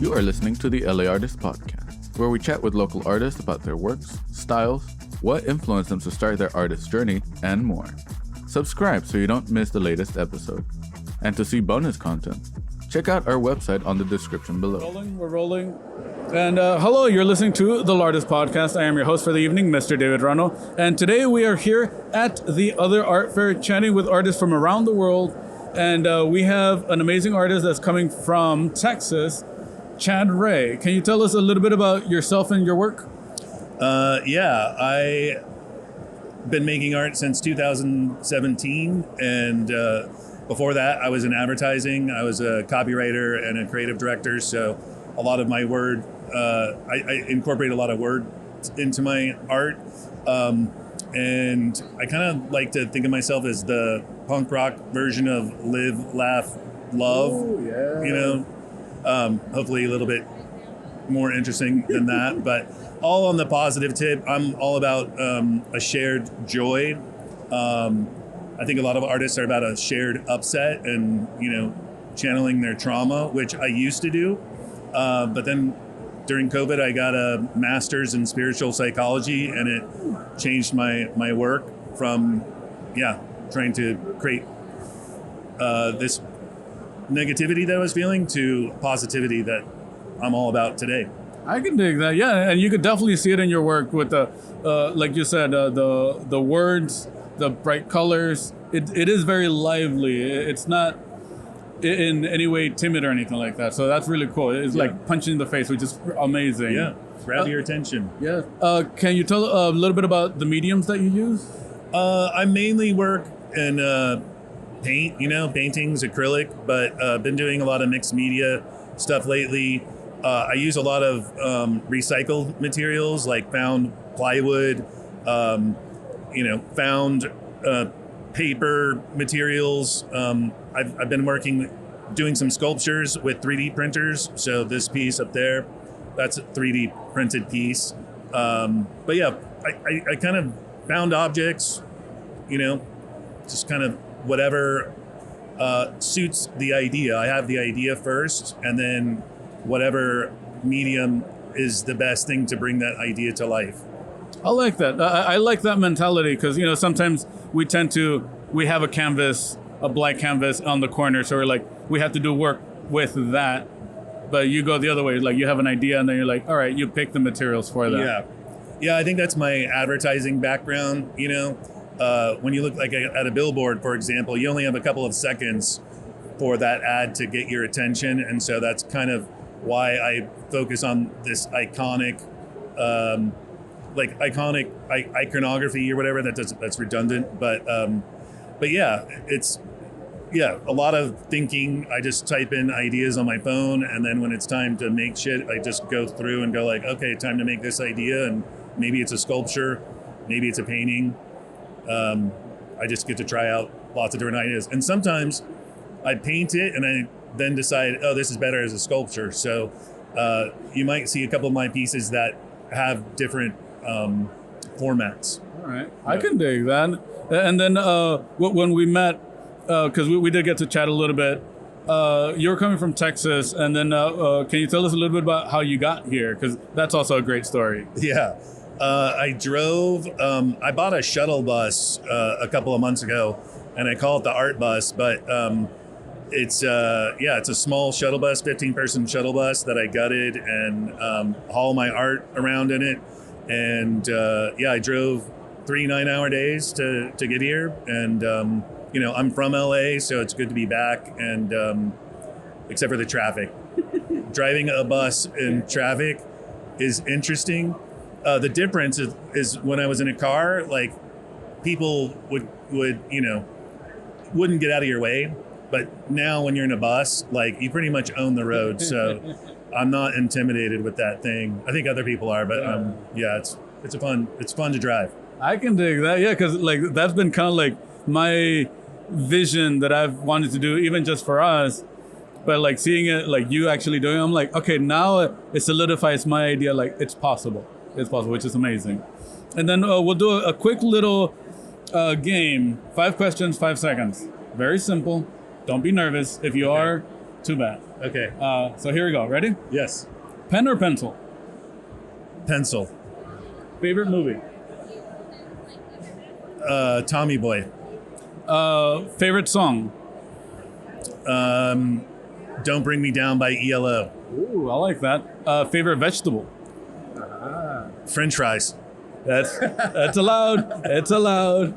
You are listening to the LA Artist Podcast, where we chat with local artists about their works, styles, what influenced them to start their artist journey, and more. Subscribe so you don't miss the latest episode. And to see bonus content, check out our website on the description below. We're rolling. And hello, you're listening to the Artist Podcast. I am your host for the evening, Mr. David Rano. And today we are here at the Other Art Fair chatting with artists from around the world. And we have an amazing artist that's coming from Texas, Chad Rea. Can you tell us a little bit about yourself and your work? I've been making art since 2017. And before that, I was in advertising. I was a copywriter and a creative director. So a lot of my word, I incorporate a lot of word into my art. And I kind of like to think of myself as the punk rock version of live, laugh, love. Ooh, yeah. You know, hopefully a little bit more interesting than that, but all on the positive tip. I'm all about a shared joy. I think a lot of artists are about a shared upset and, you know, channeling their trauma, which I used to do. But then during COVID, I got a master's in spiritual psychology, and it changed my work from, trying to create this negativity that I was feeling to positivity that I'm all about today. I can dig that, yeah, and you could definitely see it in your work with the, like you said, the words, the bright colors. It is very lively. It's not in any way timid or anything like that. So that's really cool. It's like punching in the face, which is amazing. Yeah, grab your attention. Yeah. Can you tell a little bit about the mediums that you use? I mainly work in paint, paintings, acrylic, but been doing a lot of mixed media stuff lately. I use a lot of recycled materials like found plywood, found paper materials. I've been doing some sculptures with 3D printers. So this piece up there, that's a 3D printed piece. But yeah, I kind of found objects, just kind of whatever suits the idea. I have the idea first, and then whatever medium is the best thing to bring that idea to life. I like that. I like that mentality because, sometimes we have a canvas, a blank canvas on the corner. So we're like, we have to do work with that. But you go the other way. Like you have an idea and then you're like, all right, you pick the materials for that. Yeah, I think that's my advertising background. When you look like at a billboard, for example, you only have a couple of seconds for that ad to get your attention. And so that's kind of why I focus on this iconic iconography or whatever. That's redundant, but yeah, it's a lot of thinking. I just type in ideas on my phone, and then when it's time to make shit, I just go through and go like, okay, time to make this idea, and maybe it's a sculpture, maybe it's a painting. I just get to try out lots of different ideas, and sometimes I paint it and I then decide, oh, this is better as a sculpture. So you might see a couple of my pieces that have different formats. All right. I can dig that. And then when we met, because we did get to chat a little bit, you're coming from Texas, and then can you tell us a little bit about how you got here? Because that's also a great story. Yeah. I drove, I bought a shuttle bus a couple of months ago, and I call it the art bus, but it's a small shuttle bus, 15-person shuttle bus that I gutted and haul my art around in it. And I drove 3 9-hour days to get here. And, I'm from LA, so it's good to be back. And except for the traffic. Driving a bus in traffic is interesting. The difference is when I was in a car, like people wouldn't get out of your way. But now when you're in a bus, like you pretty much own the road. So I'm not intimidated with that thing. I think other people are, but it's fun to drive. I can dig that. Yeah, because like that's been kind of like my vision that I've wanted to do, even just for us. But like seeing it, like you actually doing it, I'm like, okay, now it solidifies my idea. Like it's possible, which is amazing. And then we'll do a quick little game. 5 questions, 5 seconds. Very simple. Don't be nervous. If you are, too bad. Okay. So here we go. Ready? Yes. Pen or pencil? Pencil. Favorite movie? Tommy Boy. Favorite song? Don't Bring Me Down by ELO. Ooh, I like that. Favorite vegetable? French fries. That's allowed. It's allowed.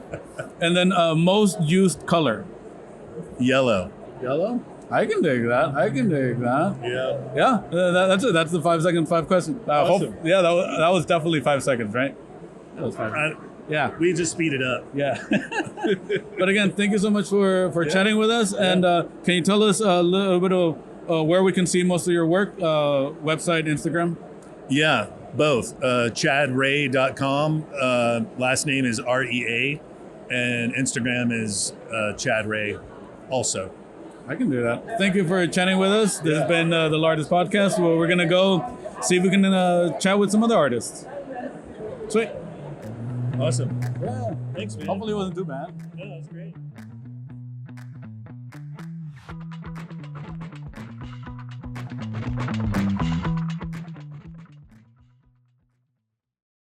And then most used color? Yellow. Yellow. I can dig that. Yeah. Yeah, that's it. That's the 5 second, 5 question. Awesome. That was definitely 5 seconds, right? That was 5. Yeah. We just speed it up. Yeah. But again, thank you so much for chatting with us. And can you tell us a little bit of where we can see most of your work? Website, Instagram? Yeah, both. ChadRea.com. Last name is REA. And Instagram is Chad Rea also. I can do that. Thank you for chatting with us. This has been the Largest Podcast, where we're going to go see if we can chat with some other artists. Sweet. Awesome. Yeah. Thanks, man. Hopefully it wasn't too bad. Yeah, that's great.